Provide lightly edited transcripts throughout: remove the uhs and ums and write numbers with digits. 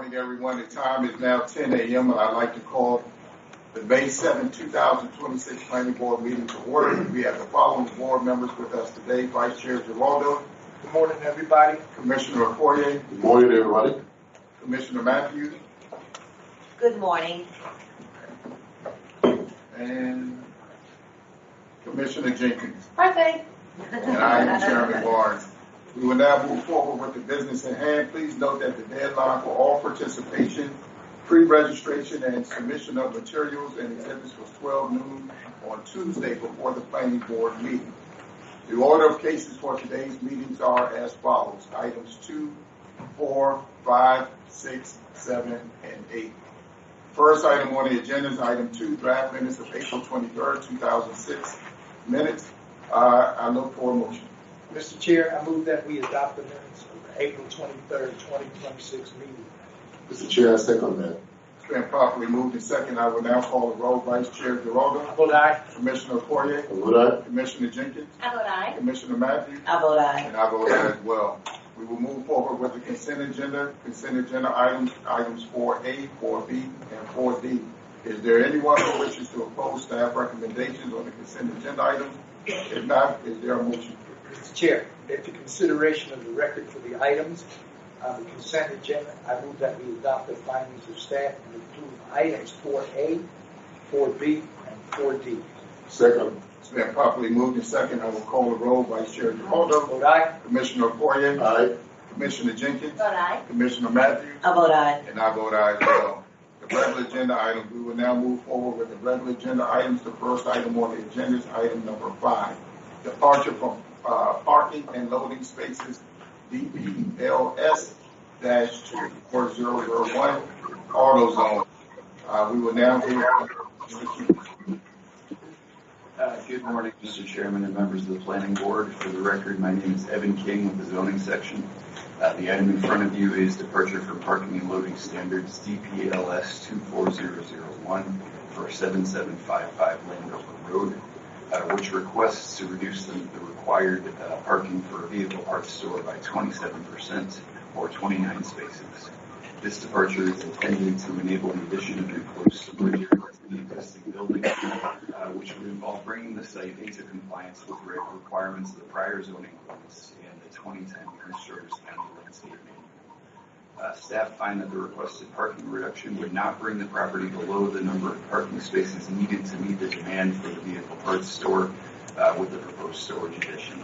morning, everyone. The time is now 10 a.m. and I'd like to call the May 7, 2026 Planning Board meeting to order. We have the following board members with us today. Vice Chair Giraldo. Good morning, everybody. Commissioner Okoye. Good morning, everybody. Commissioner Matthews. Good morning. And Commissioner Jenkins. Perfect. And I am Chairman Barnes. We will now move forward with the business at hand. Please note that the deadline for all participation, pre-registration, and submission of materials and exhibits was 12 noon on Tuesday before the Planning Board meeting. The order of cases for today's meetings are as follows. Items 2, 4, 5, 6, 7, and 8. First item on the agenda is item 2, draft minutes of April 23rd, 2006 minutes. I look for a motion. Mr. Chair, I move that we adopt the minutes of the April 23rd, 2026 meeting. Mr. Chair, I second that. It's been properly moved and second. I will now call the roll. Vice Chair Giraldo. I vote aye. Commissioner Okoye. I vote aye. Commissioner Jenkins. I vote aye. Commissioner Matthews. I vote aye. And I vote aye as well. We will move forward with the consent agenda. Consent agenda items 4A, 4B, and 4D. Is there anyone who wishes to oppose staff recommendations on the consent agenda items? If not, is there a motion? Mr. Chair, after consideration of the record for the items on the consent agenda, I move that we adopt the findings of staff and approve items 4A, 4B, and 4D. Second. It's been properly moved and second. I will call the roll. Vice Chair Giraldo. Vote aye. Commissioner Okoye. Aye. Commissioner Jenkins. Vote aye. Commissioner Matthews. I vote aye. And I vote aye as well. The regular agenda items, we will now move forward with the regular agenda items. The first item on the agenda is item number 5. Departure from parking and loading spaces, DPLS-24001, AutoZone. We will now hear Good morning, Mr. Chairman and members of the Planning Board. For the record, my name is Evan King with the Zoning Section. The item in front of you is departure from parking and loading standards, DPLS 24001 for 7755 Landover Road, which requests to reduce the required parking for a vehicle parts store by 27% or 29 spaces. This departure is intended to enable the addition of enclosed storage areas in the existing building, which would involve bringing the site into compliance with requirements of the prior zoning ordinance and the 2010 Prince George's County Landscape Manual. Staff find that the requested parking reduction would not bring the property below the number of parking spaces needed to meet the demand for the vehicle parts store with the proposed storage addition.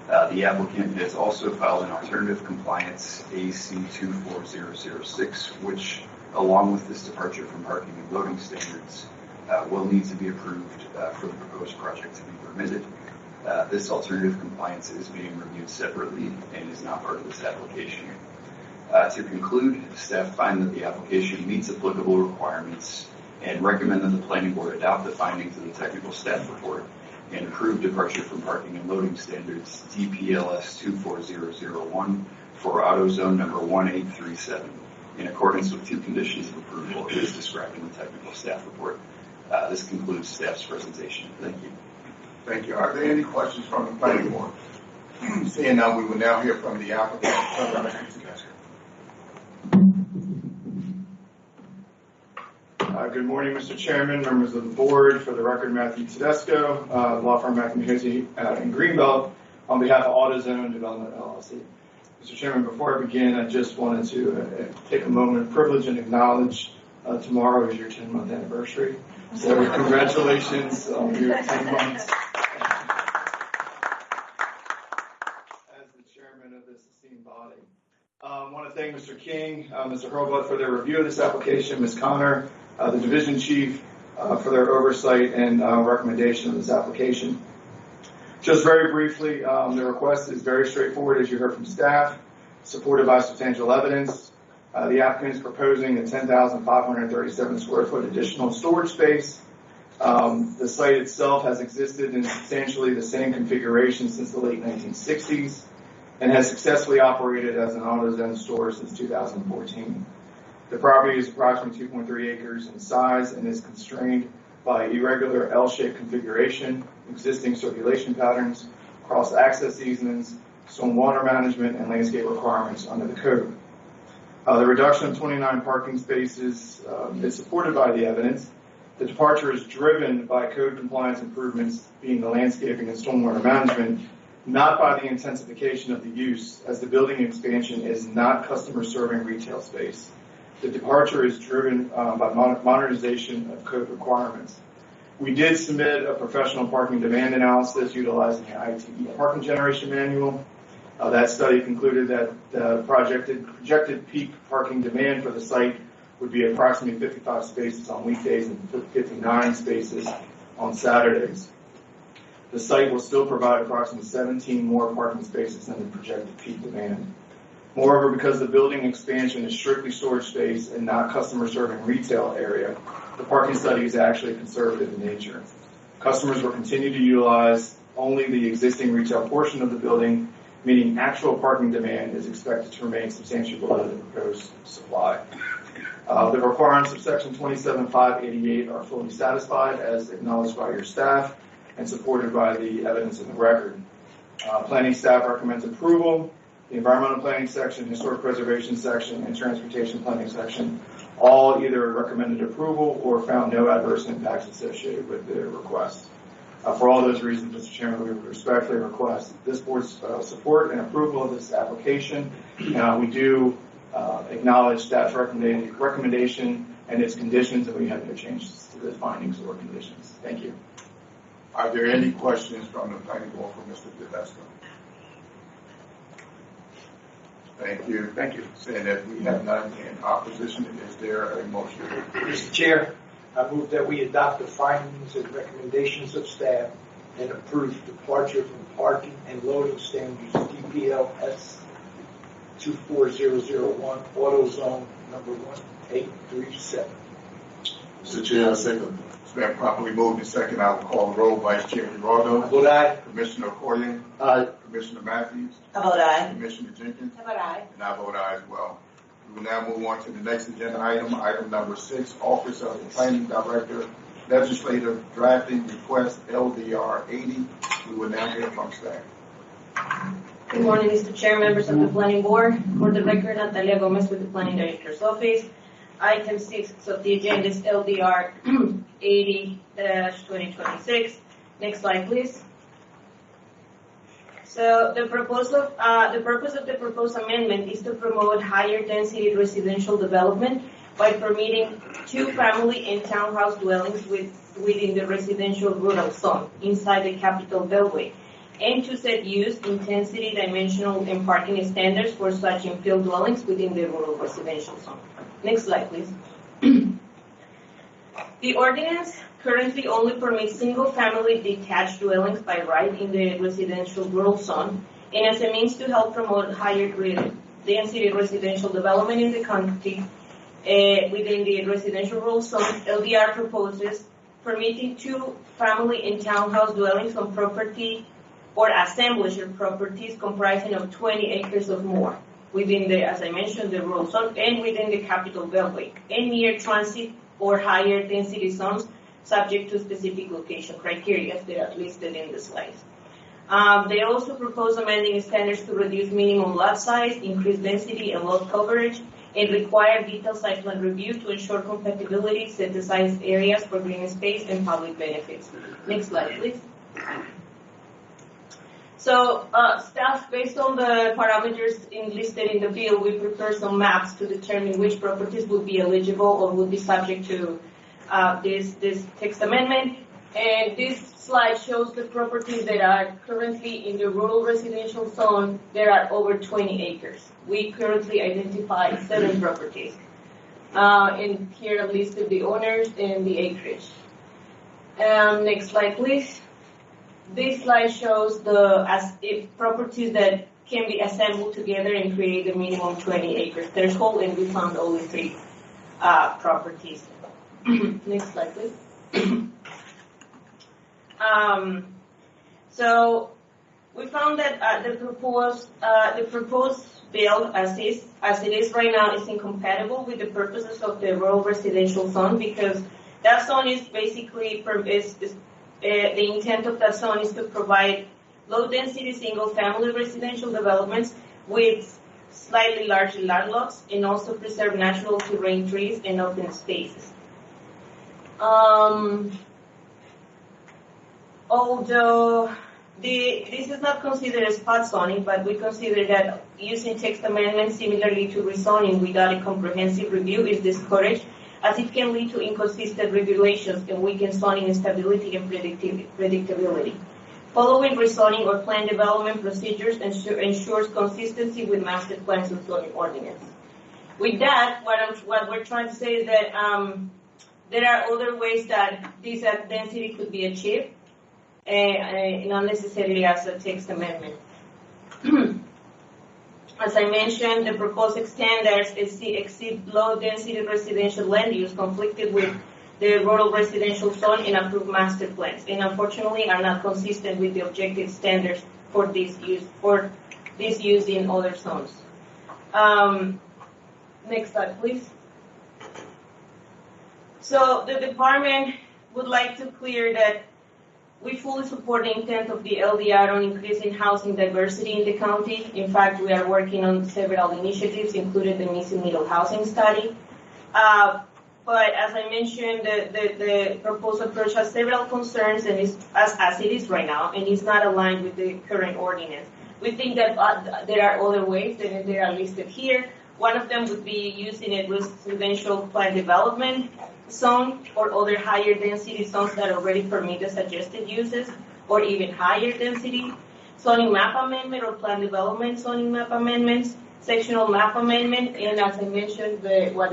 The applicant has also filed an alternative compliance AC 24006, which, along with this departure from parking and loading standards, will need to be approved for the proposed project to be permitted. This alternative compliance is being reviewed separately and is not part of this application. To conclude, staff find that the application meets applicable requirements and recommend that the Planning Board adopt the findings of the technical staff report and approve departure from parking and loading standards DPLS 24001 for AutoZone number 1837 in accordance with 2 conditions of approval as described in the technical staff report. This concludes staff's presentation. Thank you. Thank you. Are there any questions from the Planning Board? Seeing none, we will now hear from the applicant. Good morning, Mr. Chairman, members of the board. For the record, Matthew Tedesco, law firm McNamee in Greenbelt, on behalf of AutoZone Development LLC. Mr. Chairman, before I begin, I just wanted to take a moment of privilege and acknowledge tomorrow is your 10-month anniversary. So congratulations on your 10 months as the chairman of this esteemed body. I want to thank Mr. King, Mr. Hurlbut for their review of this application, Ms. Connor, the division chief for their oversight and recommendation of this application. Just very briefly, the request is very straightforward, as you heard from staff, supported by substantial evidence. The applicant is proposing a 10,537 square foot additional storage space. The site itself has existed in substantially the same configuration since the late 1960s and has successfully operated as an AutoZone store since 2014. The property is approximately 2.3 acres in size and is constrained by irregular L-shaped configuration, existing circulation patterns, cross-access easements, stormwater management, and landscape requirements under the code. The reduction of 29 parking spaces is supported by the evidence. The departure is driven by code compliance improvements, being the landscaping and stormwater management, not by the intensification of the use, as the building expansion is not customer-serving retail space. The departure is driven by modernization of code requirements. We did submit a professional parking demand analysis utilizing the ITE parking generation manual. That study concluded that the projected peak parking demand for the site would be approximately 55 spaces on weekdays and 59 spaces on Saturdays. The site will still provide approximately 17 more parking spaces than the projected peak demand. Moreover, because the building expansion is strictly storage space and not customer-serving retail area, the parking study is actually conservative in nature. Customers will continue to utilize only the existing retail portion of the building, meaning actual parking demand is expected to remain substantially below the proposed supply. The requirements of Section 27.588 are fully satisfied, as acknowledged by your staff and supported by the evidence in the record. Planning staff recommends approval. The environmental planning section, historic preservation section, and transportation planning section all either recommended approval or found no adverse impacts associated with the request. For all those reasons, Mr. Chairman, we respectfully request this board's support and approval of this application. We do acknowledge staff's recommendation and its conditions, and we have no changes to the findings or conditions. Thank you. Are there any questions from the planning board for Mr. DeVesta? Thank you. Thank you. Saying that we have none in opposition, is there a motion? Mr. Chair, I move that we adopt the findings and recommendations of staff and approve departure from parking and loading standards DPLS 24001 Auto Zone number 1837. Mr. Chair, I second. It's been properly moved and second. I will call the roll. Vice Chair Giraldo. Vote aye. Commissioner Okoye. Aye. Commissioner Matthews. I vote aye. Commissioner Jenkins. I vote aye. And I vote aye as well. We will now move on to the next agenda item number 6, Office of the Planning Director, Legislative Drafting Request LDR 80. We will now hear from staff. Good morning, Mr. Chair, members of the Planning Board. For the record, Natalia Gomez with the Planning Director's Office. Item 6 of the agenda is LDR 80-2026. Next slide, please. So the purpose of the proposed amendment is to promote higher density residential development by permitting 2-family and townhouse dwellings within the residential rural zone inside the Capital Beltway, and to set use, intensity, dimensional, and parking standards for such infill dwellings within the rural residential zone. Next slide, please. The ordinance currently only permits single-family detached dwellings by right in the residential rural zone, and as a means to help promote higher density residential development in the country within the residential rural zone, LDR proposes permitting 2-family and townhouse dwellings on property or assemblage of properties comprising of 20 acres or more within the, as I mentioned, the rural zone and within the Capital Beltway and near transit or higher density zones subject to specific location criteria that are listed in the slides. They also propose amending standards to reduce minimum lot size, increase density and lot coverage, and require detailed site plan review to ensure compatibility, set aside areas for green space and public benefits. Next slide, please. So, staff, based on the parameters listed in the bill, we prepared some maps to determine which properties would be eligible or would be subject to this text amendment. And this slide shows the properties that are currently in the rural residential zone. There are over 20 acres. We currently identify 7 properties. And here are listed the owners and the acreage. Next slide, please. This slide shows properties that can be assembled together and create a minimum 20 acres threshold, and we found only 3 properties. Next slide, please. So we found that the proposed bill as it is right now is incompatible with the purposes of the rural residential zone, because that zone is basically the intent of that zone is to provide low-density single-family residential developments with slightly larger land lots, and also preserve natural terrain trees and open spaces. Although this is not considered as spot zoning, but we consider that using text amendments similarly to rezoning without a comprehensive review is discouraged, as it can lead to inconsistent regulations and weaken zoning stability and predictability. Following rezoning or plan development procedures ensures consistency with master plans and zoning ordinance. With that, what we're trying to say is that there are other ways that this density could be achieved, not necessarily as a text amendment. As I mentioned, the proposed standards exceed low-density residential land use, conflicted with the rural residential zone and approved master plans, and unfortunately are not consistent with the objective standards for this use in other zones. Next slide, please. So the department would like to clear that we fully support the intent of the LDR on increasing housing diversity in the county. In fact, we are working on several initiatives, including the missing middle housing study. But as I mentioned, the proposed approach has several concerns, and as it is right now, and is not aligned with the current ordinance. We think that there are other ways, and they are listed here. One of them would be using a residential plan development zone or other higher density zones that already permit the suggested uses, or even higher density zoning map amendment or plan development zoning map amendments, sectional map amendment, and as I mentioned, what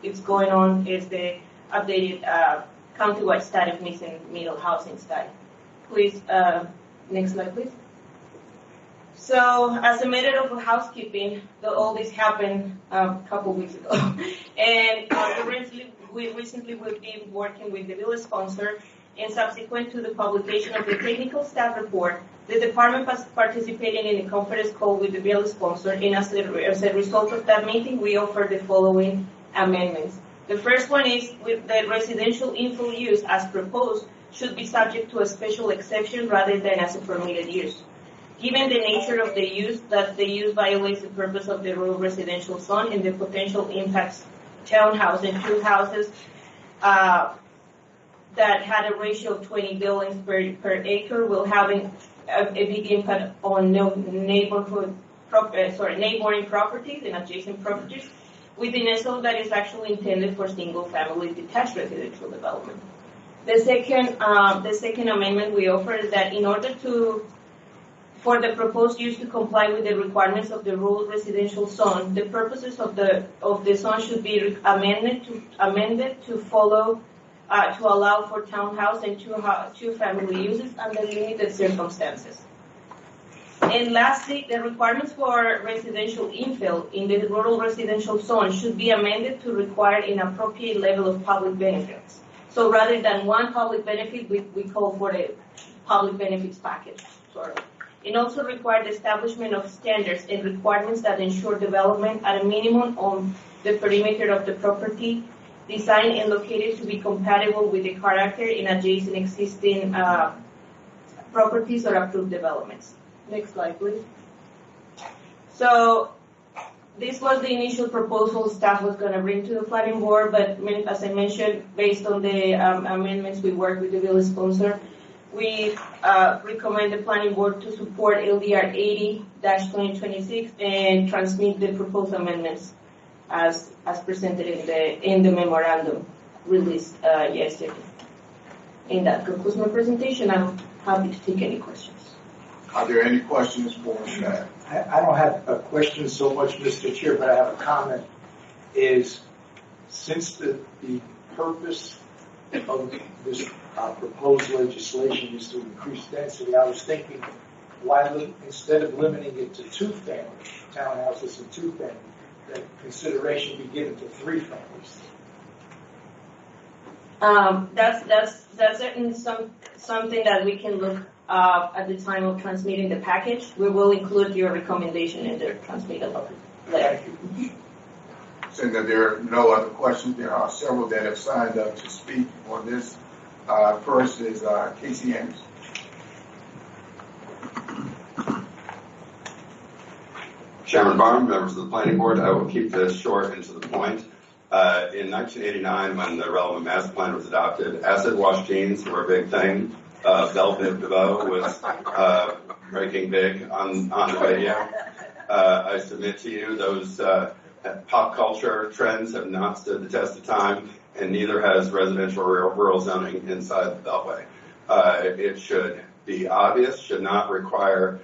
is going on is the updated countywide study of missing middle housing study. Please, next slide, please. So, as a matter of housekeeping, all this happened a couple weeks ago, and recently we've been working with the bill sponsor, and subsequent to the publication of the technical staff report, the department was participating in a conference call with the bill sponsor, and as a result of that meeting, we offered the following amendments. The first one is with the residential infill use as proposed should be subject to a special exception rather than as a permitted use. Given the nature of the use, that the use violates the purpose of the rural residential zone and the potential impacts townhouse and two houses that had a ratio of 20 buildings per acre will have a big impact on neighboring properties and adjacent properties within a zone that is actually intended for single-family detached residential development. The second amendment we offer is that in order for the proposed use to comply with the requirements of the rural residential zone, the purposes of the zone should be amended to follow to allow for townhouse and two family uses under limited circumstances. And lastly, the requirements for residential infill in the rural residential zone should be amended to require an appropriate level of public benefits. So rather than one public benefit, we call for a public benefits package, sort of. It also required the establishment of standards and requirements that ensure development at a minimum on the perimeter of the property, designed and located to be compatible with the character in adjacent existing properties or approved developments. Next slide, please. So this was the initial proposal staff was going to bring to the planning board, but as I mentioned, based on the amendments we worked with the bill sponsor, we recommend the planning board to support LDR 80-2026 and transmit the proposed amendments as presented in the memorandum released yesterday. And that concludes my presentation. I'm happy to take any questions. Are there any questions for staff? I don't have a question so much, Mr. Chair, but I have a comment. Is since the purpose of this proposed legislation is to increase density, I was thinking, why instead of limiting it to two-family townhouses and two-family, that consideration be given to three families? That's certainly something that we can look at the time of transmitting the package. We will include your recommendation in the transmitted letter. Seeing that there are no other questions, there are several that have signed up to speak on this. First is Casey Anderson. Chairman Barham, members of the Planning Board, I will keep this short and to the point. In 1989, when the relevant master plan was adopted, acid wash jeans were a big thing. Belle Biv DeVoe was breaking big on the radio. I submit to you those pop culture trends have not stood the test of time, and neither has residential rural zoning inside the Beltway. It should be obvious, should not require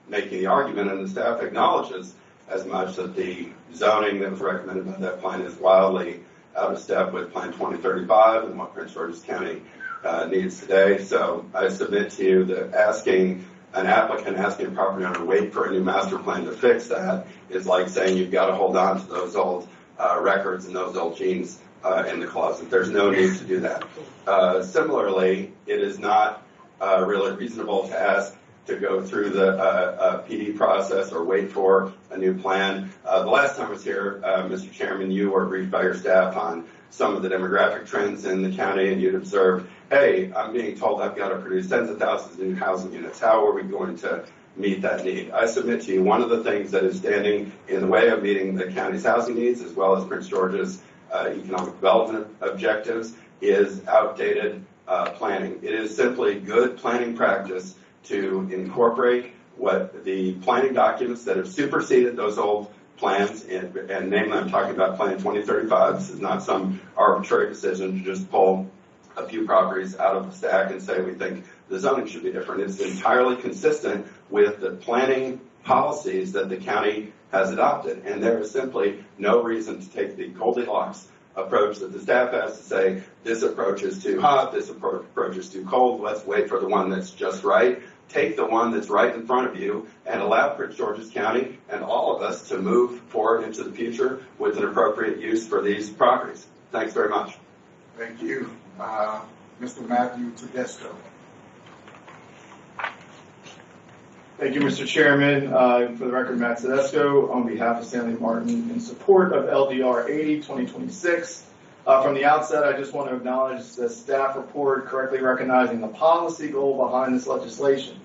making the argument, and the staff acknowledges as much that the zoning that was recommended by that plan is wildly out of step with Plan 2035 and what Prince George's County needs today. So I submit to you that asking an applicant, asking a property owner to wait for a new master plan to fix that is like saying you've got to hold on to those old records and those old jeans in the closet. There's no need to do that. Similarly, it is not really reasonable to ask to go through the PD process or wait for a new plan. The last time I was here, Mr. Chairman, you were briefed by your staff on some of the demographic trends in the county, and you'd observed, hey, I'm being told I've got to produce tens of thousands of new housing units. How are we going to meet that need? I submit to you one of the things that is standing in the way of meeting the county's housing needs, as well as Prince George's economic development objectives, is outdated planning. It is simply good planning practice to incorporate what the planning documents that have superseded those old plans, and namely I'm talking about Plan 2035. This is not some arbitrary decision to just pull a few properties out of the stack and say we think the zoning should be different. It's entirely consistent with the planning policies that the county has adopted, and there is simply no reason to take the Goldilocks approach that the staff has to say this approach is too hot, this approach is too cold, let's wait for the one that's just right. Take the one that's right in front of you and allow Prince George's County and all of us to move forward into the future with an appropriate use for these properties. Thanks very much. Thank you. Mr. Matthew Tedesco. Thank you, Mr. Chairman. For the record, Matt Tedesco on behalf of Stanley Martin in support of LDR 80 2026. From the outset, I just want to acknowledge the staff report correctly recognizing the policy goal behind this legislation.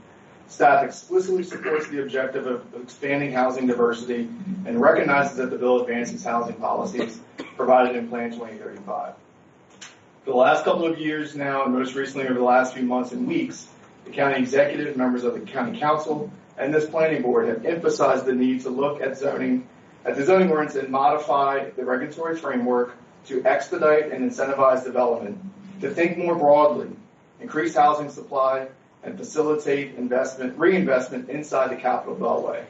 Staff explicitly supports the objective of expanding housing diversity and recognizes that the bill advances housing policies provided in Plan 2035. For the last couple of years now, and most recently over the last few months and weeks, the county executive, members of the county council, and this planning board have emphasized the need to look at the zoning ordinance and modify the regulatory framework to expedite and incentivize development, to think more broadly, increase housing supply, and facilitate reinvestment inside the Capital Beltway.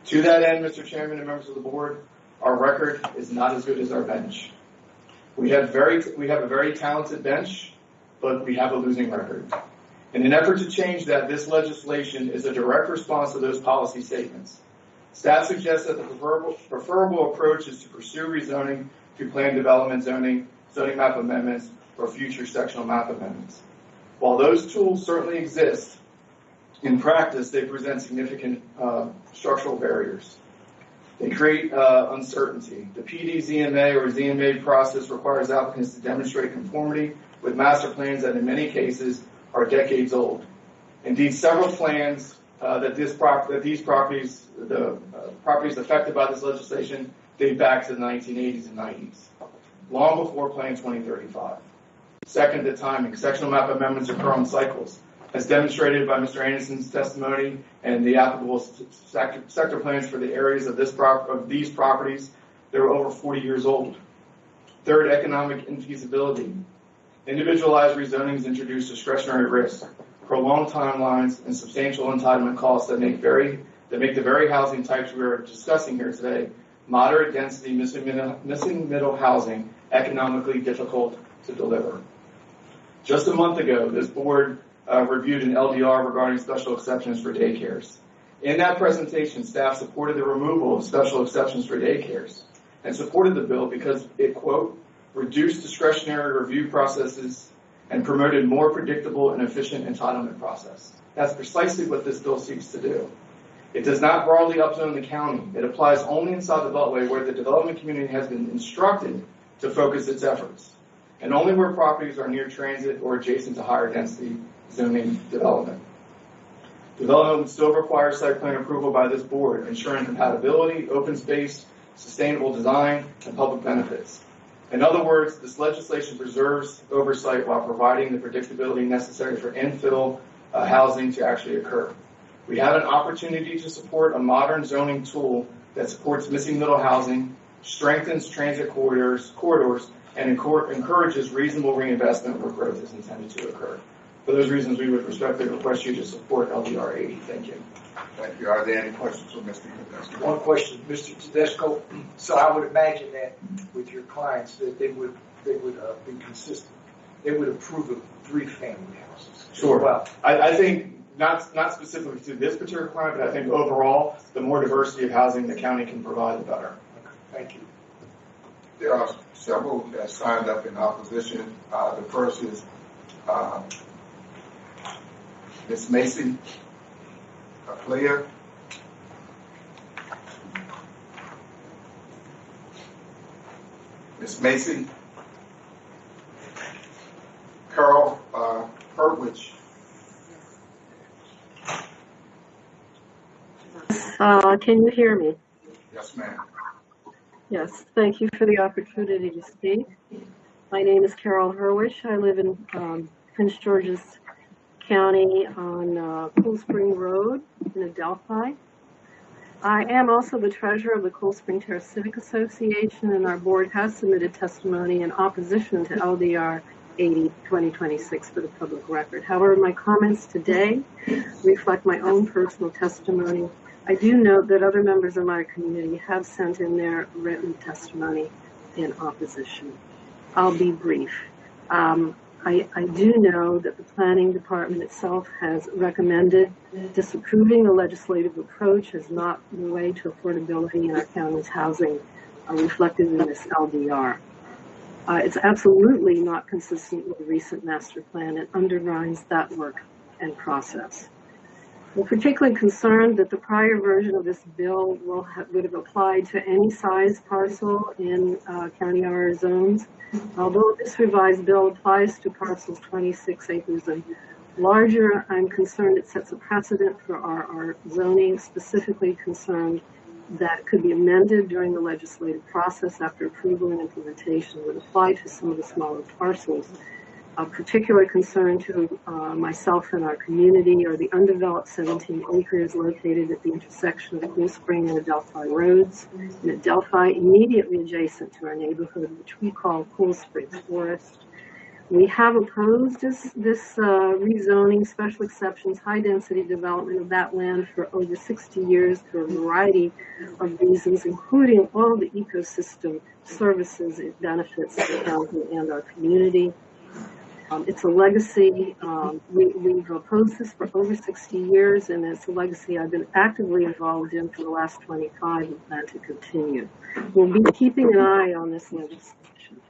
To that end, Mr. Chairman and members of the board, our record is not as good as our bench. We have a very talented bench, but we have a losing record. In an effort to change that, this legislation is a direct response to those policy statements. Staff suggests that the preferable approach is to pursue rezoning through plan development zoning map amendments, or future sectional map amendments. While those tools certainly exist, in practice they present significant structural barriers. They create uncertainty. The PD-ZMA or ZMA process requires applicants to demonstrate conformity with master plans that in many cases are decades old. Indeed, several plans the properties affected by this legislation date back to the 1980s and 90s, long before Plan 2035. Second, the timing. Sectional map amendments occur on cycles. As demonstrated by Mr. Anderson's testimony and the applicable sector plans for the areas of these properties, they were over 40 years old. Third, economic infeasibility. Individualized rezonings introduce discretionary risk, prolonged timelines, and substantial entitlement costs that make the very housing types we are discussing here today, moderate density, missing middle housing, economically difficult to deliver. Just a month ago, this board reviewed an LDR regarding special exceptions for daycares. In that presentation, staff supported the removal of special exceptions for daycares and supported the bill because it, quote, reduced discretionary review processes and promoted more predictable and efficient entitlement process. That's precisely what this bill seeks to do. It does not broadly upzone the county. It applies only inside the Beltway where the development community has been instructed to focus its efforts, and only where properties are near transit or adjacent to higher density zoning development. Development would still require site plan approval by this board, ensuring compatibility, open space, sustainable design, and public benefits. In other words, this legislation preserves oversight while providing the predictability necessary for infill housing to actually occur. We have an opportunity to support a modern zoning tool that supports missing middle housing, strengthens transit corridors, and encourages reasonable reinvestment where growth is intended to occur. For those reasons, we would respectfully request you to support LDR 80. Thank you. Thank you. Are there any questions for Mr. Tedesco? One question, Mr. Tedesco. So I would imagine that with your clients that they would be consistent. They would approve of 3-family houses. Sure. Well, I think not specifically to this particular client, but I think overall, the more diversity of housing the county can provide, the better. okay, thank you. There are several that signed up in opposition. The first is Ms. Macy Clear. Ms. Macy. Carol Herwich. Can you hear me? Yes, ma'am. Yes, thank you for the opportunity to speak. My name is Carol Herwish. I live in Prince George's County on Cool Spring Road in Adelphi. I am also the treasurer of the Cool Spring Terrace Civic Association, and our board has submitted testimony in opposition to LDR 80-2026 for the public record. However, my comments today reflect my own personal testimony. I do note that other members of my community have sent in their written testimony in opposition. I'll be brief. I do know that the planning department itself has recommended disapproving the legislative approach as not the way to affordability in our county's housing reflected in this LDR. It's absolutely not consistent with the recent master plan and undermines that work and process. We're particularly concerned that the prior version of this bill would have applied to any size parcel in county RR zones. Although this revised bill applies to parcels 26 acres and larger, I'm concerned it sets a precedent for RR zoning, specifically concerned that it could be amended during the legislative process after approval and implementation would apply to some of the smaller parcels. Of particular concern to myself and our community are the undeveloped 17 acres located at the intersection of Cool Spring and Adelphi roads in Adelphi, immediately adjacent to our neighborhood, which we call Cool Spring Forest. We have opposed this rezoning, special exceptions, high-density development of that land for over 60 years for a variety of reasons, including all the ecosystem services it benefits the county and our community. It's a legacy. We've opposed this for over 60 years, and it's a legacy I've been actively involved in for the last 25 and plan to continue. We'll be keeping an eye on this legislation.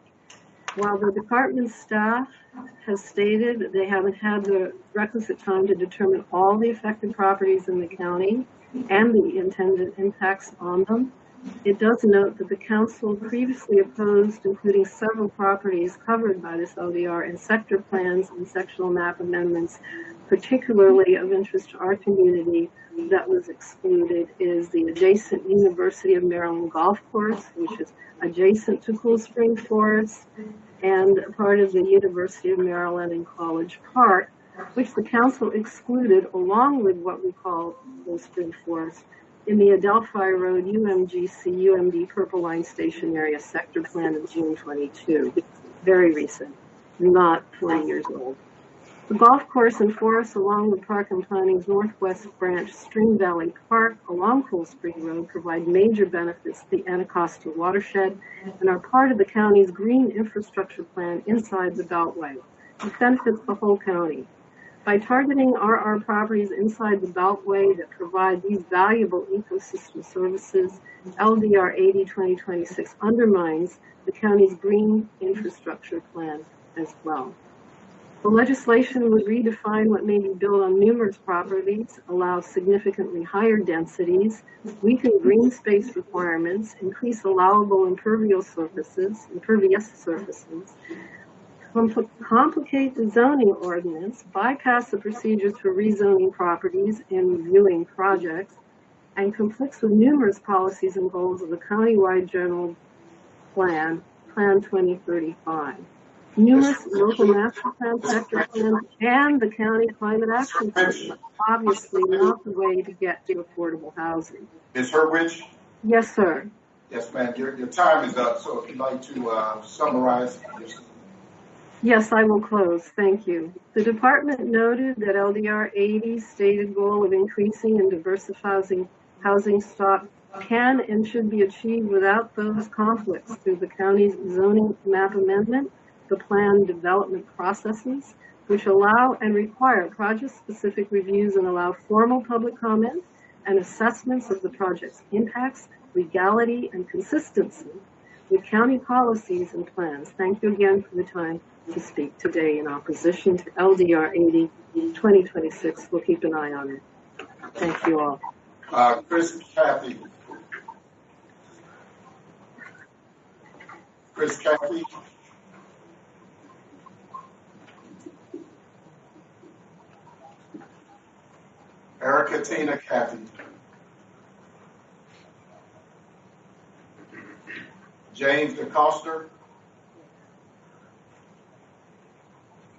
While the department staff has stated they haven't had the requisite time to determine all the affected properties in the county and the intended impacts on them, it does note that the council previously opposed including several properties covered by this LDR in sector plans and sectional map amendments. Particularly of interest to our community that was excluded is the adjacent University of Maryland golf course, which is adjacent to Cool Spring Forest, and part of the University of Maryland in College Park, which the council excluded along with what we call Cool Spring Forest in the Adelphi Road UMGC UMD Purple Line Station Area Sector Plan of June 22. Very recent, not 40 years old. The golf course and forest along the Park and Planning's northwest branch, Stream Valley Park, along Cool Spring Road, provide major benefits to the Anacostia watershed and are part of the county's green infrastructure plan inside the Beltway. It benefits the whole county. By targeting RR properties inside the Beltway that provide these valuable ecosystem services, LDR 80-2026 undermines the county's green infrastructure plan as well. The legislation would redefine what may be built on numerous properties, allow significantly higher densities, weaken green space requirements, increase allowable impervious surfaces, complicate the zoning ordinance, bypass the procedures for rezoning properties and reviewing projects, and conflicts with numerous policies and goals of the countywide general plan, Plan 2035. Numerous local master plan sector plans and the county climate action plan, obviously not the way to get to affordable housing. Ms. Hurwitz? Yes, sir. Yes, ma'am. Your time is up, so if you'd like to summarize. Yes, I will close. Thank you. The department noted that LDR 80's stated goal of increasing and diversifying housing stock can and should be achieved without those conflicts through the county's zoning map amendment, the plan development processes, which allow and require project-specific reviews and allow formal public comment and assessments of the project's impacts, legality, and consistency with county policies and plans. Thank you again for the time to speak today in opposition to LDR 80 2026. We'll keep an eye on it. Thank you all. Chris Cathy. Chris Cathy. Erica Tina Cathy. James DeCoster.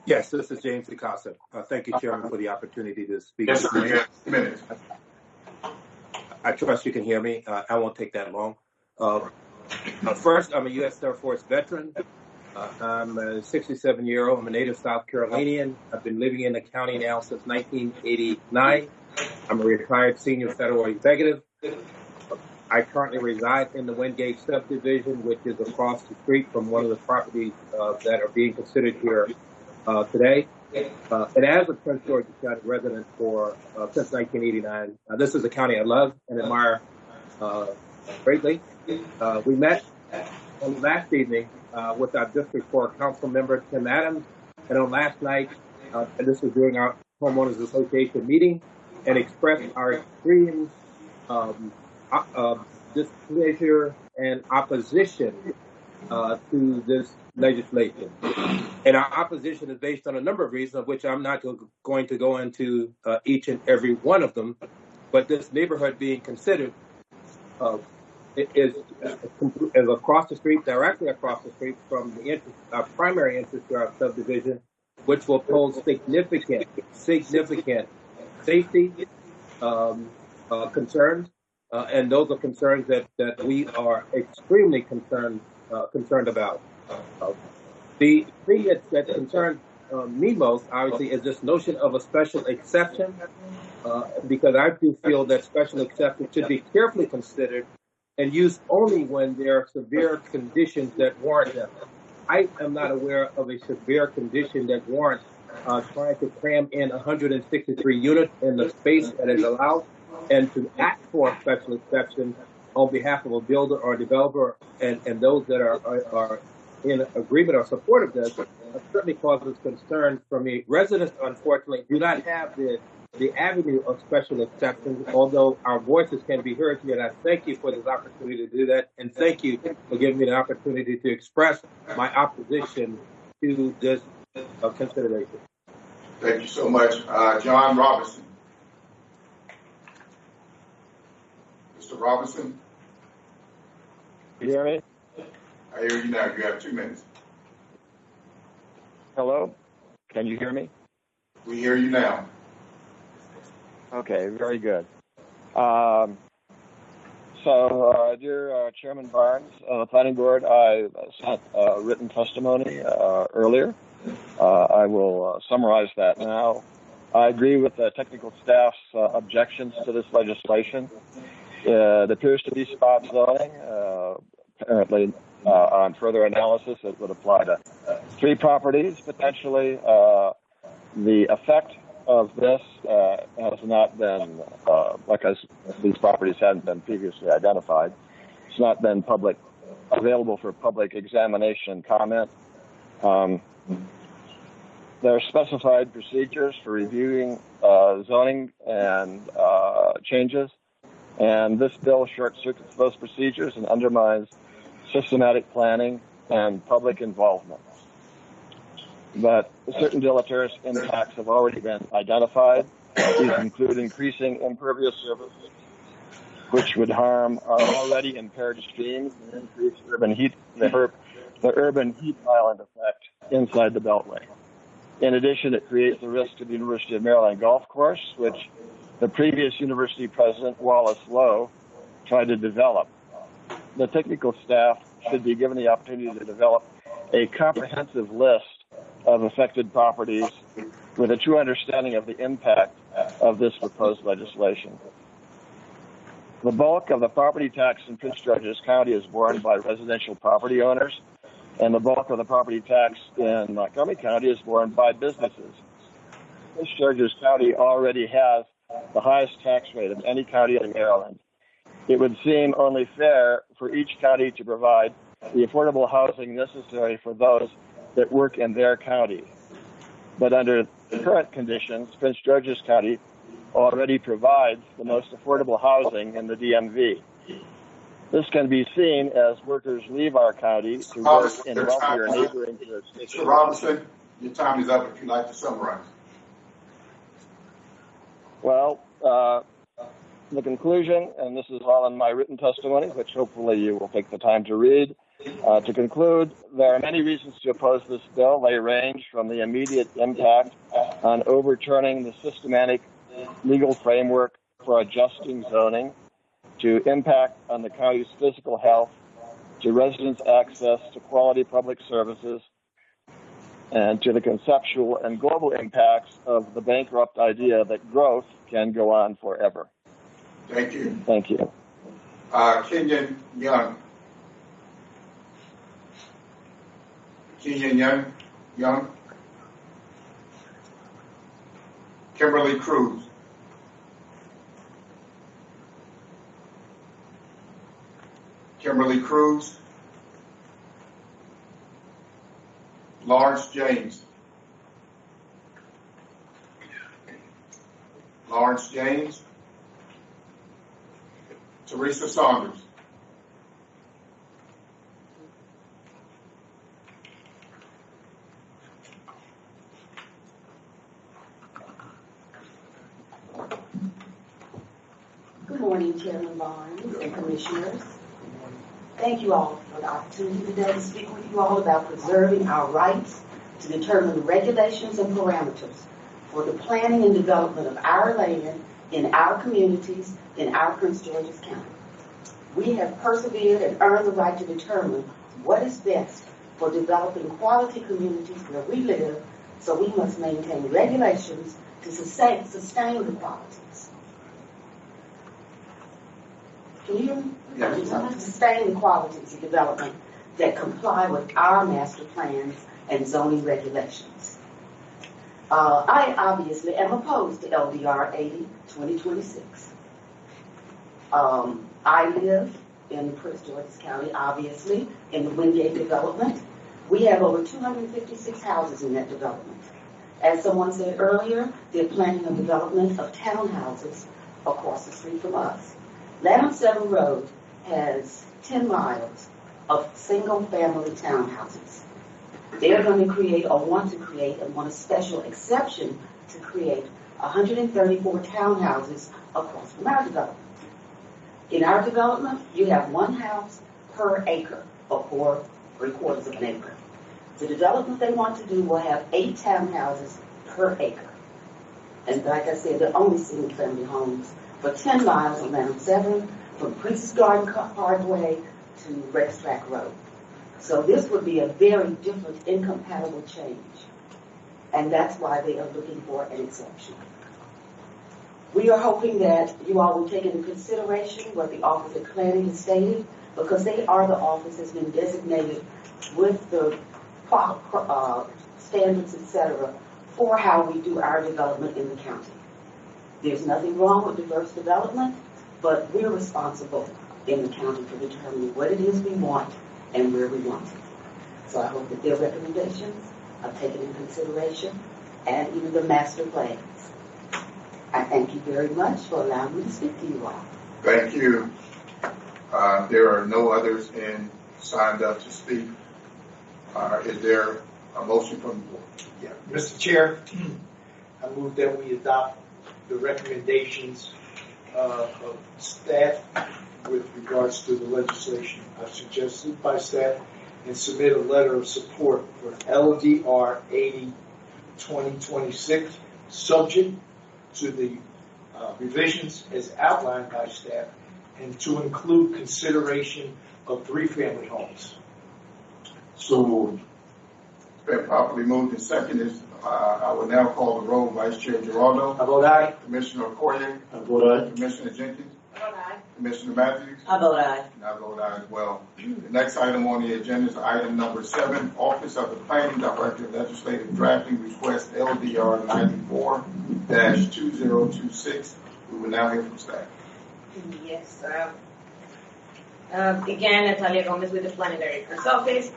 Yes, this is James DeCosta. Thank you, Chairman, for the opportunity to speak. Yes, sir. Minutes. I trust you can hear me. I won't take that long. First, I'm a U.S. Air Force veteran. I'm a 67-year-old. I'm a native South Carolinian. I've been living in the county now since 1989. I'm a retired senior federal executive. I currently reside in the Wingate subdivision, which is across the street from one of the properties that are being considered here today. And as a Prince George's County resident since 1989, this is a county I love and admire greatly. We met on last evening with our District 4 Council member, Tim Adams, and on last night, and this was during our Homeowners Association meeting, and expressed our extreme displeasure and opposition to this legislation. And our opposition is based on a number of reasons, of which I'm not going to go into each and every one of them, but this neighborhood being considered is across the street, directly across the street from our primary interest to our subdivision, which will pose significant safety concerns, and those are concerns that we are extremely concerned about. The thing that concerns me most, obviously, is this notion of a special exception, because I do feel that special exceptions should be carefully considered and used only when there are severe conditions that warrant them. I am not aware of a severe condition that warrants trying to cram in 163 units in the space that is allowed, and to ask for a special exception on behalf of a builder or a developer and those that are in agreement or support of this certainly causes concern for me. Residents, unfortunately, do not have the avenue of special exceptions, although our voices can be heard here, and I thank you for this opportunity to do that, and thank you for giving me the opportunity to express my opposition to this consideration. Thank you so much. John Robinson. Mr. Robinson. Can you hear me? I hear you now. You have 2 minutes. Hello? Can you hear me? We hear you now. Okay, very good. Dear Chairman Barnes, the Planning Board, I sent written testimony earlier. I will summarize that now. I agree with the technical staff's objections to this legislation. It appears to be spot zoning. Apparently, on further analysis, it would apply to 3 properties, potentially. The effect of this has not been, because these properties hadn't been previously identified, it's not been available for public examination and comment. There are specified procedures for reviewing zoning and changes, and this bill short-circuits those procedures and undermines systematic planning and public involvement. but certain deleterious impacts have already been identified. These include increasing impervious surfaces, which would harm our already impaired streams and increase the urban heat island effect inside the Beltway. In addition, it creates a risk to the University of Maryland golf course, which the previous university president, Wallace Lowe, tried to develop. The technical staff should be given the opportunity to develop a comprehensive list of affected properties with a true understanding of the impact of this proposed legislation. The bulk of the property tax in Prince George's County is borne by residential property owners, and the bulk of the property tax in Montgomery County is borne by businesses. Prince George's County already has the highest tax rate of any county in Maryland. It would seem only fair for each county to provide the affordable housing necessary for those that work in their county. But under the current conditions, Prince George's County already provides the most affordable housing in the DMV. This can be seen as workers leave our county to work in wealthier neighboring jurisdictions. Mr. Robinson, your time is up if you'd like to summarize. Well, the conclusion, and this is all in my written testimony, which hopefully you will take the time to read. To conclude, there are many reasons to oppose this bill. They range from the immediate impact on overturning the systematic legal framework for adjusting zoning, to impact on the county's physical health, to residents' access to quality public services, and to the conceptual and global impacts of the bankrupt idea that growth can go on forever. Thank you. Thank you. Kenyon Young. Kenyon Young. Kimberly Cruz. Kimberly Cruz. Lawrence James. Lawrence James. Teresa Saunders. Good morning, Chairman Barnes and Commissioners. Thank you all for the opportunity today to speak with you all about preserving our rights to determine the regulations and parameters for the planning and development of our land in our communities in our Prince George's County. We have persevered and earned the right to determine what is best for developing quality communities where we live, so we must maintain regulations to sustain the qualities. Can you hear me? Yes. To sustain the qualities of development that comply with our master plans and zoning regulations. I obviously am opposed to LDR 80-2026. I live in Prince George's County, obviously, in the Wingate development. We have over 256 houses in that development. As someone said earlier, they're planning a development of townhouses across the street from us. Lanham 7 Road has 10 miles of single-family townhouses. They're going to create, or want to create, and want a special exception to create 134 townhouses across from our development. In our development, you have one house per acre, or 3/4 of an acre. The development they want to do will have 8 townhouses per acre. And like I said, they're only single-family homes for 10 miles of Lanham 7, from Princess Garden Parkway to Rex Track Road. So this would be a very different, incompatible change. And that's why they are looking for an exception. We are hoping that you all will take into consideration what the Office of Planning has stated, because they are the office that's been designated with the standards, etc., for how we do our development in the county. There's nothing wrong with diverse development, but we're responsible in the county for determining what it is we want and where we want it. So I hope that their recommendations are taken into consideration, and even the master plans. I thank you very much for allowing me to speak to you all. Thank you. There are no others signed up to speak. Is there A motion from the board. Yeah, Mr. Chair, I move that we adopt the recommendations of staff with regards to the legislation suggested by staff and submit a letter of support for LDR 80 2026, subject to the revisions as outlined by staff and to include consideration of 3-family homes. So moved. Been properly moved and seconded. I will now call the roll. Vice Chair Giraldo. I vote aye. Commissioner Okoye. I vote aye. Commissioner Jenkins. I vote aye. Commissioner Matthews. I vote aye. And I vote aye as well. The next item on the agenda is item number 7, Office of the Planning Director Legislative Drafting Request LDR 94-2026. We will now hear from staff. Yes. Again, Natalia Gomez with the Planning Director's Office.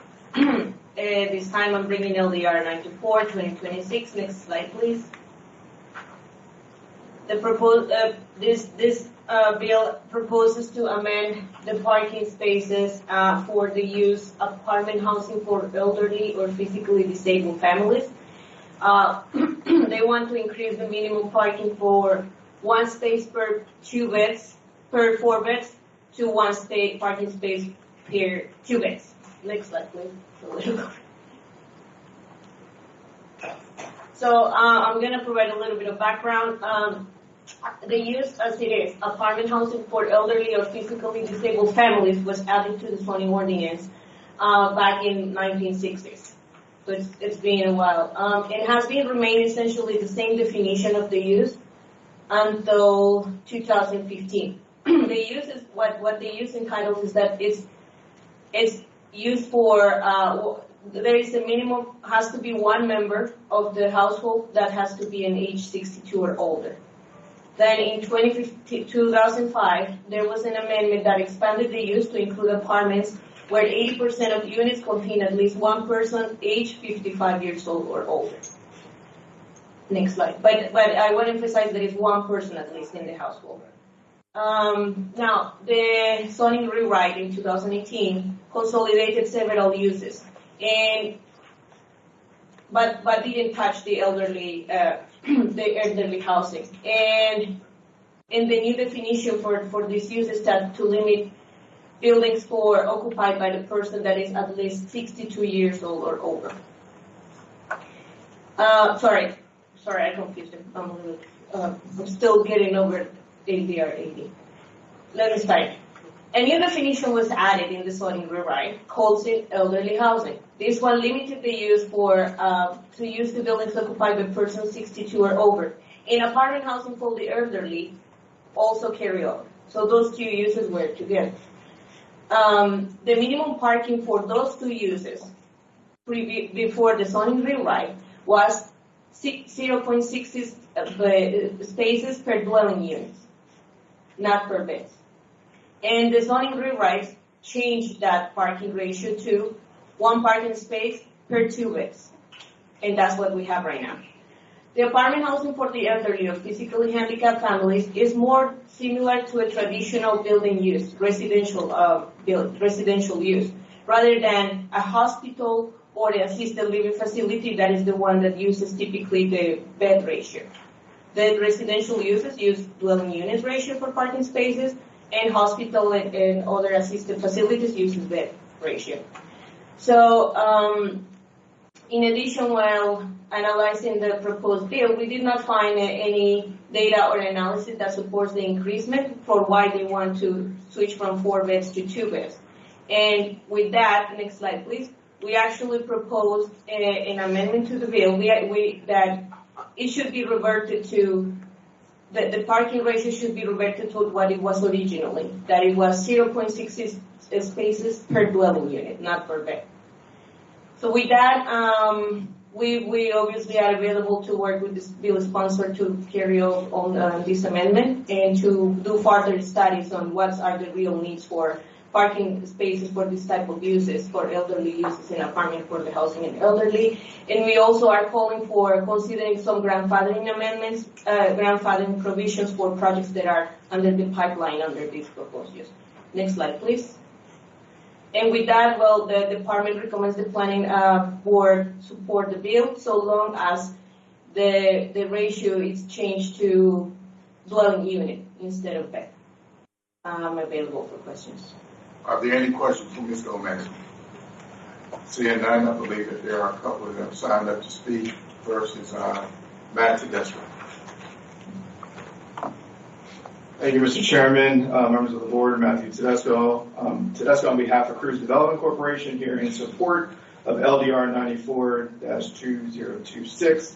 This time I'm bringing LDR 94-2026. Next slide, please. The this bill proposes to amend the parking spaces for the use of apartment housing for elderly or physically disabled families. They want to increase the minimum parking for 1 space per 4 beds to 1 parking space per 2 beds. Next slide, please. So I'm going to provide a little bit of background. The use as it is, apartment housing for elderly or physically disabled families was added to the zoning ordinance back in 1960s. So it's been a while. It has been remained essentially the same definition of the use until 2015. The use is what the use entitles is that it's used for there is a minimum, has to be 1 member of the household that has to be an age 62 or older. Then in 2005, there was an amendment that expanded the use to include apartments where 80% of units contain at least 1 person aged 55 years old or older. Next slide. But I want to emphasize that it's 1 person at least in the household. Now, the zoning rewrite in 2018 consolidated several uses, but didn't touch the elderly housing. And the new definition for this use is that to limit buildings occupied by the person that is at least 62 years old or older. Sorry, I confused him. I'm still getting over LDR 80. Let me start. A new definition was added in the zoning rewrite, calls it elderly housing. This one limited the use to use the buildings occupied by persons 62 or over. In apartment housing for the elderly, also carry over. So those 2 uses were together. The minimum parking for those 2 uses before the zoning rewrite was 0.6 spaces per dwelling unit, not per bed. And the zoning rewrite changed that parking ratio to 1 parking space per 2 beds. And that's what we have right now. The apartment housing for the elderly or physically handicapped families is more similar to a traditional building use, residential use, rather than a hospital or the assisted living facility that is the one that uses typically the bed ratio. The residential uses use dwelling units ratio for parking spaces, and hospital and other assisted facilities uses bed ratio. So, in addition, while analyzing the proposed bill, we did not find any data or analysis that supports the increasement for why they want to switch from 4 beds to 2 beds. And with that, next slide, please. We actually proposed an amendment to the bill that it should be reverted to. The parking ratio should be reverted to what it was originally, that it was 0.6 spaces per dwelling unit, not per bed. So with that, we obviously are available to work with this bill sponsor to carry on this amendment and to do further studies on what are the real needs for parking spaces for this type of uses, for elderly uses in apartment for the housing and elderly. And we also are calling for considering some grandfathering amendments, grandfathering provisions for projects that are under the pipeline under these proposed use. Next slide, please. And with that, well, the department recommends the planning board support the bill so long as the ratio is changed to dwelling unit instead of bed. I'm available for questions. Are there any questions for Ms. Gomez? Seeing none, I believe that there are a couple that have signed up to speak. First is Matt Tedesco. Thank you, Mr. Chairman, members of the board, Matthew Tedesco. Tedesco on behalf of Cruz Development Corporation here in support of LDR 94-2026.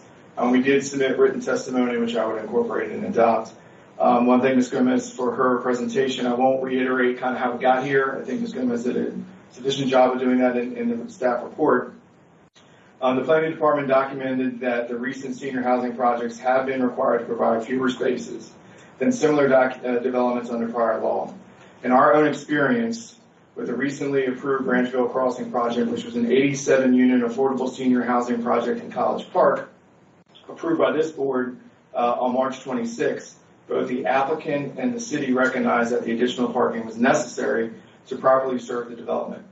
We did submit written testimony, which I would incorporate and adopt. One thing, Ms. Gomez, for her presentation, I won't reiterate kind of how we got here. I think Ms. Gomez did a sufficient job of doing that in the staff report. The planning department documented that the recent senior housing projects have been required to provide fewer spaces than similar developments under prior law. In our own experience with the recently approved Branchville Crossing project, which was an 87-unit affordable senior housing project in College Park, approved by this board on March 26th, both the applicant and the city recognized that the additional parking was necessary to properly serve the development.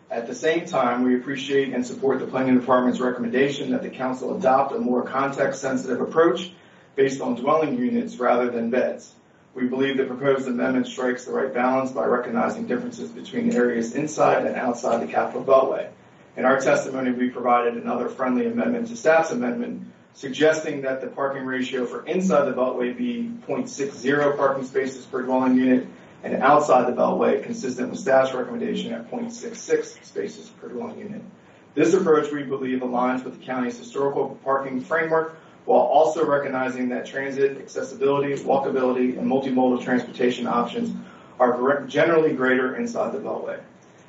At the same time, we appreciate and support the planning department's recommendation that the council adopt a more context-sensitive approach based on dwelling units rather than beds. We believe the proposed amendment strikes the right balance by recognizing differences between areas inside and outside the Capitol Beltway. In our testimony, we provided another friendly amendment to staff's amendment, suggesting that the parking ratio for inside the Beltway be 0.60 parking spaces per dwelling unit and outside the Beltway consistent with staff's recommendation at 0.66 spaces per dwelling unit. This approach, we believe, aligns with the county's historical parking framework while also recognizing that transit, accessibility, walkability, and multimodal transportation options are generally greater inside the Beltway.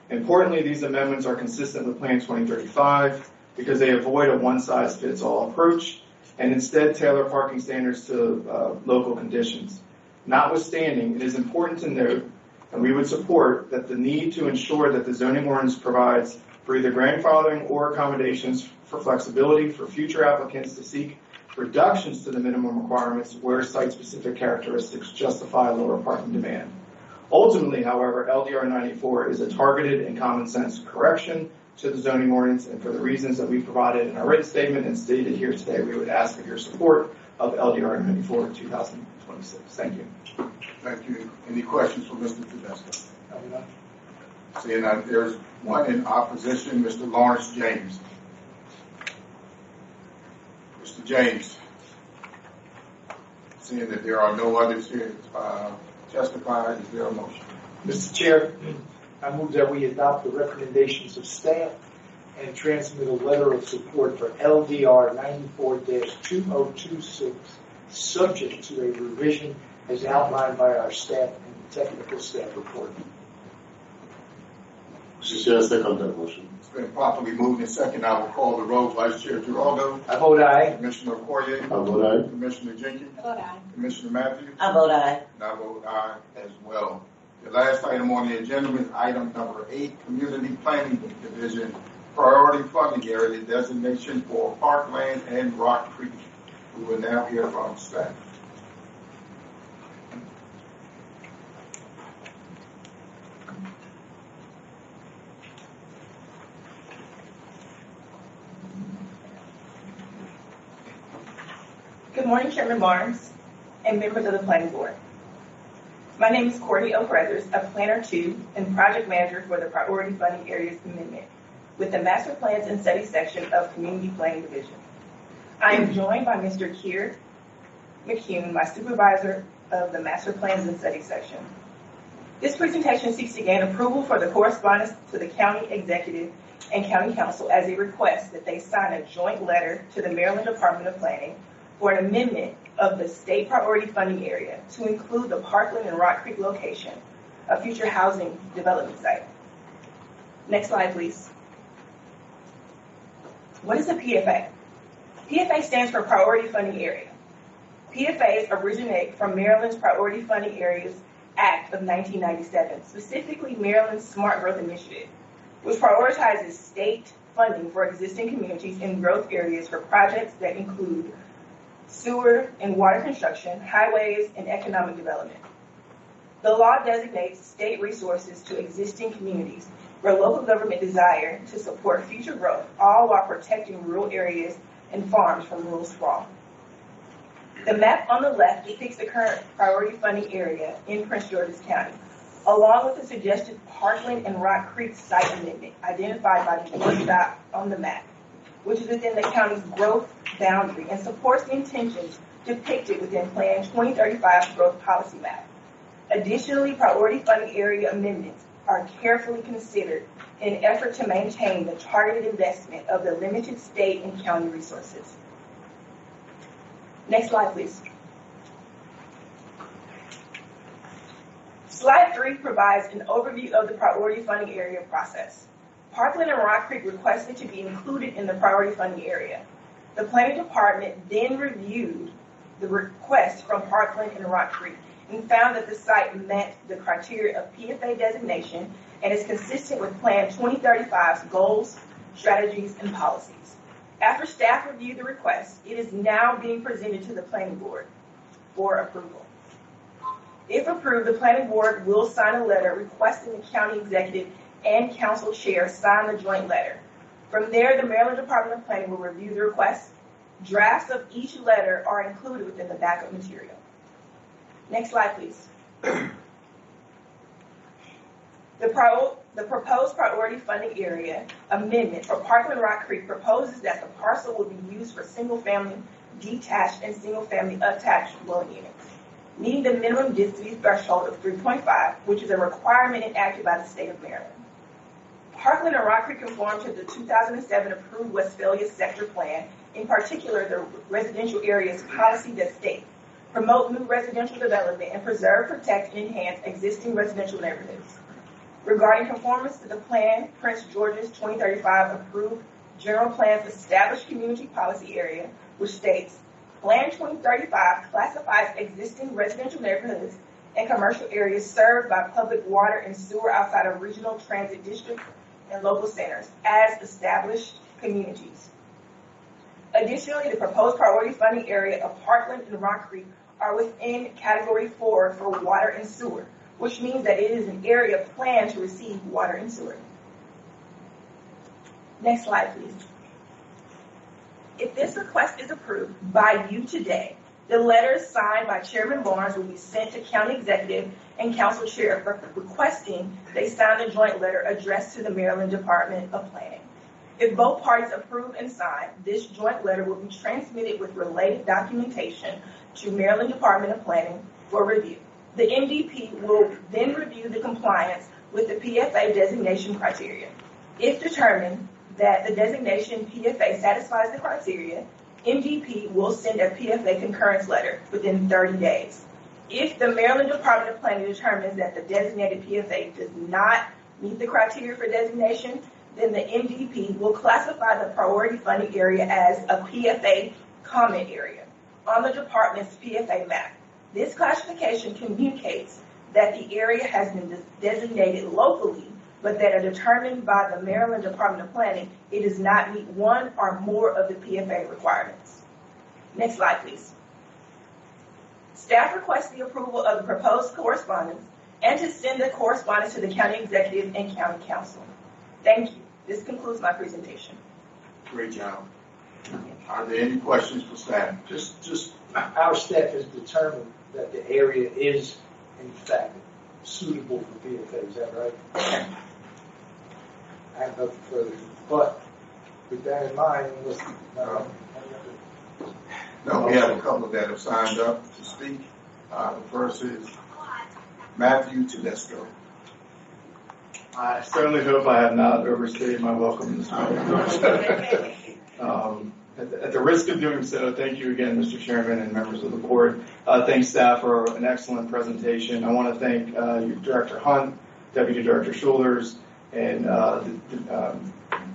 Importantly, these amendments are consistent with Plan 2035 because they avoid a one-size-fits-all approach and instead tailor parking standards to local conditions. Notwithstanding, it is important to note, and we would support, that the need to ensure that the zoning ordinance provides for either grandfathering or accommodations for flexibility for future applicants to seek reductions to the minimum requirements where site-specific characteristics justify lower parking demand. Ultimately, however, LDR 94 is a targeted and common-sense correction to the zoning ordinance, and for the reasons that we provided in our written statement and stated here today, we would ask for your support of LDR 94-2026. Thank you. Thank you. Any questions for Mr. Tedesco? Seeing that there's one in opposition, Mr. Lawrence James. Mr. James, seeing that there are no others here testify, is there a motion? Mr. Chair, I move that we adopt the recommendations of staff and transmit a letter of support for LDR 94-2026, subject to a revision as outlined by our staff and technical staff report. Mr. Chair, I second that motion. It's been properly moved and second. I will call the roll. Vice Chair Giraldo. I vote aye. Commissioner Okoye. I vote aye. Commissioner Jenkins. I vote aye. Commissioner Matthews. I vote aye. And I vote aye as well. The last item on the agenda is item number 8, Community Planning Division Priority Funding Area Designation for Parkland and Rock Creek. We will now hear from staff. Good morning, Chairman Barnes and members of the Planning Board. My name is Courtney O'Brothers, a Planner 2 and Project Manager for the Priority Funding Areas Amendment with the Master Plans and Studies section of Community Planning Division. I am joined by Mr. Keir McCune, my supervisor of the Master Plans and Studies section. This presentation seeks to gain approval for the correspondence to the County Executive and County Council as a request that they sign a joint letter to the Maryland Department of Planning for an amendment of the state priority funding area to include the Parkland and Rock Creek location, a future housing development site. Next slide, please. What is a PFA? PFA stands for Priority Funding Area. PFAs originate from Maryland's Priority Funding Areas Act of 1997, specifically Maryland's Smart Growth Initiative, which prioritizes state funding for existing communities in growth areas for projects that include sewer and water construction, highways, and economic development. The law designates state resources to existing communities where local government desire to support future growth, all while protecting rural areas and farms from rural sprawl. The map on the left depicts the current priority funding area in Prince George's County, along with the suggested Parkland and Rock Creek site amendment identified by the blue dot on the map, which is within the county's growth boundary and supports the intentions depicted within Plan 2035's growth policy map. Additionally, priority funding area amendments are carefully considered in an effort to maintain the targeted investment of the limited state and county resources. Next slide, please. Slide 3 provides an overview of the priority funding area process. Parkland and Rock Creek requested to be included in the priority funding area. The planning department then reviewed the request from Parkland and Rock Creek and found that the site met the criteria of PFA designation and is consistent with Plan 2035's goals, strategies, and policies. After staff reviewed the request, it is now being presented to the planning board for approval. If approved, the planning board will sign a letter requesting the county executive and council chair sign the joint letter. From there, the Maryland Department of Planning will review the request. Drafts of each letter are included within the backup material. Next slide, please. The proposed priority funding area amendment for Parkland Rock Creek proposes that the parcel will be used for single-family detached and single-family attached dwelling units, meeting the minimum density threshold of 3.5, which is a requirement enacted by the state of Maryland. Parkland and Rock Creek conform to the 2007 approved Westphalia sector plan, in particular the residential areas policy that states promote new residential development and preserve, protect, and enhance existing residential neighborhoods. Regarding conformance to the plan, Prince George's 2035 approved general plan's established community policy area, which states, Plan 2035 classifies existing residential neighborhoods and commercial areas served by public water and sewer outside of regional transit districts and local centers as established communities. Additionally, the proposed priority funding area of Parkland and Rock Creek are within Category 4 for water and sewer, which means that it is an area planned to receive water and sewer. Next slide, please. If this request is approved by you today, the letters signed by Chairman Barnes will be sent to County Executive and Council Chair for requesting they sign the joint letter addressed to the Maryland Department of Planning. If both parties approve and sign, this joint letter will be transmitted with related documentation to Maryland Department of Planning for review. The MDP will then review the compliance with the PFA designation criteria. If determined that the designation PFA satisfies the criteria, MDP will send a PFA concurrence letter within 30 days. If the Maryland Department of Planning determines that the designated PFA does not meet the criteria for designation, then the MDP will classify the priority funding area as a PFA comment area on the department's PFA map. This classification communicates that the area has been designated locally, but that are determined by the Maryland Department of Planning, it does not meet one or more of the PFA requirements. Next slide, please. Staff requests the approval of the proposed correspondence and to send the correspondence to the county executive and county council. Thank you. This concludes my presentation. Great job. Are there any questions for staff? Just our staff has determined that the area is, in fact, suitable for PFA. Is that right? I have nothing further. But with that in mind, No, we have a couple that have signed up to speak. The first is Matthew Tedesco. I certainly hope I have not overstayed my welcome this morning. At the risk of doing so, thank you again, Mr. Chairman and members of the board. Thanks staff for an excellent presentation. I want to thank Director Hunt, Deputy Director Schulers, and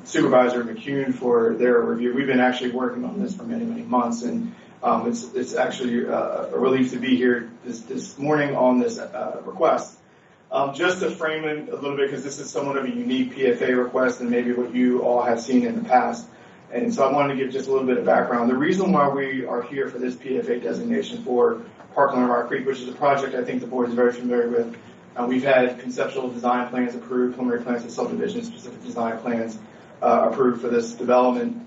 Supervisor McCune for their review. We've been actually working on this for many, many months, and it's actually a relief to be here this morning on this request. Just to frame it a little bit, because this is somewhat of a unique PFA request than maybe what you all have seen in the past. And so I wanted to give just a little bit of background. The reason why we are here for this PFA designation for Parkland of Rock Creek, which is a project I think the board is very familiar with. We've had conceptual design plans approved, preliminary plans of subdivision, specific design plans approved for this development.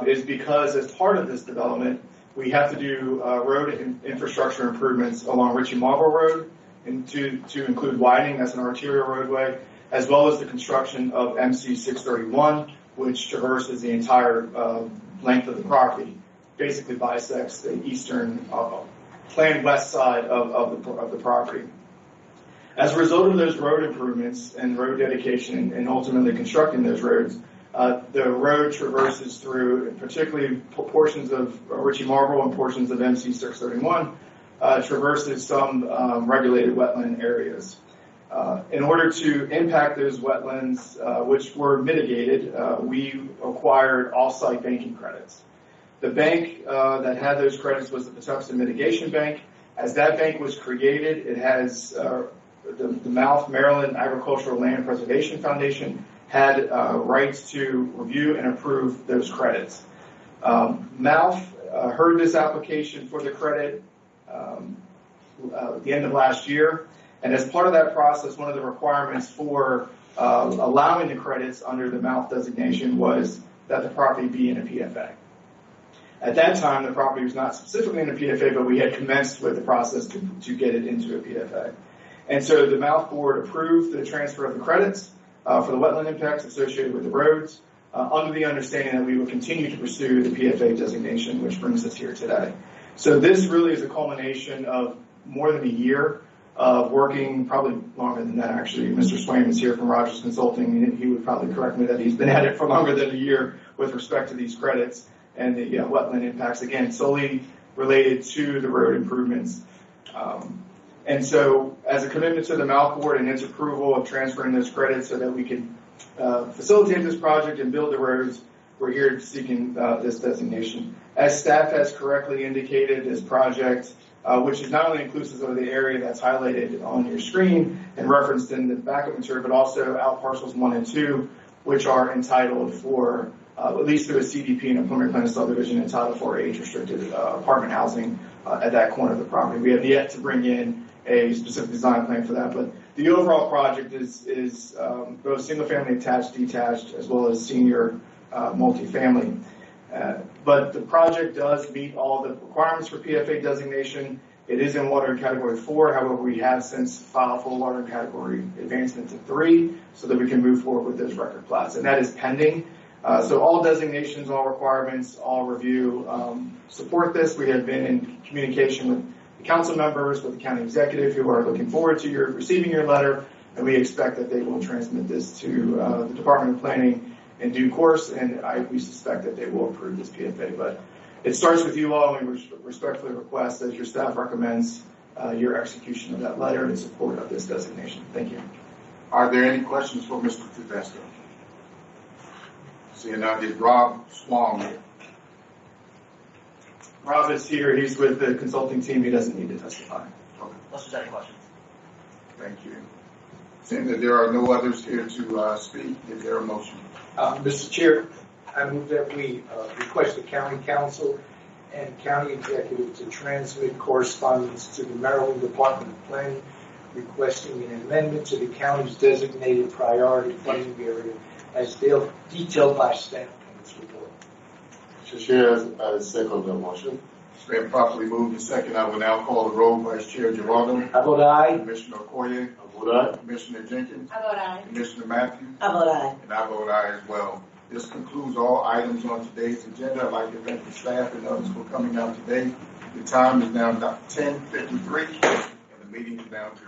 Is because as part of this development, we have to do road infrastructure improvements along Ritchie Marlborough Road, and to include widening, that's an arterial roadway, as well as the construction of MC 631, which traverses the entire length of the property, basically bisects the eastern planned west side of the property. As a result of those road improvements and road dedication and ultimately constructing those roads, the road traverses through, particularly portions of Ritchie Marlborough and portions of MC 631, traverses some regulated wetland areas. In order to impact those wetlands, which were mitigated, we acquired off-site banking credits. The bank that had those credits was the Patuxent Mitigation Bank. As that bank was created, it has the Mouth Maryland Agricultural Land Preservation Foundation had rights to review and approve those credits. Mouth heard this application for the credit at the end of last year, and as part of that process, one of the requirements for allowing the credits under the Mouth designation was that the property be in a PFA. At that time, the property was not specifically in a PFA, but we had commenced with the process to get it into a PFA. And so the Mouth Board approved the transfer of the credits for the wetland impacts associated with the roads, under the understanding that we would continue to pursue the PFA designation, which brings us here today. So this really is a culmination of more than a year of working, probably longer than that actually. Mr. Swain is here from Rogers Consulting, and he would probably correct me that he's been at it for longer than a year with respect to these credits and the wetland impacts, again, solely related to the road improvements. And so as a commitment to the Mouth Board and its approval of transferring those credits so that we can facilitate this project and build the roads, we're here seeking this designation. As staff has correctly indicated, this project, which is not only inclusive of the area that's highlighted on your screen and referenced in the backup material, but also out parcels 1 and 2, which are entitled for, at least through a CDP and a preliminary plan of subdivision, entitled for age-restricted apartment housing at that corner of the property. We have yet to bring in a specific design plan for that, but the overall project is both single-family attached, detached, as well as senior multifamily. But the project does meet all the requirements for PFA designation. It is in water category 4. However, we have since filed for water category advancement to 3 so that we can move forward with those record plats. And that is pending. So all designations, all requirements, all review support this. We have been in communication with the council members, with the county executive, who are looking forward to receiving your letter, and we expect that they will transmit this to the Department of Planning in due course, and we suspect that they will approve this PFA. But it starts with you all, and we respectfully request, as your staff recommends, your execution of that letter in support of this designation. Thank you. Are there any questions for Mr. Tedesco? Seeing none, is Rob Swong here? Rob is here. He's with the consulting team. He doesn't need to testify. Okay. Unless there's any questions. Thank you. Seeing that there are no others here to speak, is there a motion? Mr. Chair, I move that we request the county council and county executive to transmit correspondence to the Maryland Department of Planning requesting an amendment to the county's designated priority funding area as detailed by staff in this report. Mr. Chair, I second the motion. It's been properly moved and second. I will now call the roll. Vice Chair Giraldo. I vote aye. Commissioner Okoye. I vote aye. Commissioner Jenkins. I vote aye. Commissioner Matthews. I vote aye. And I vote aye as well. This concludes all items on today's agenda. I'd like to thank the staff and others for coming out today. The time is now 10:53, and the meeting is now adjourned.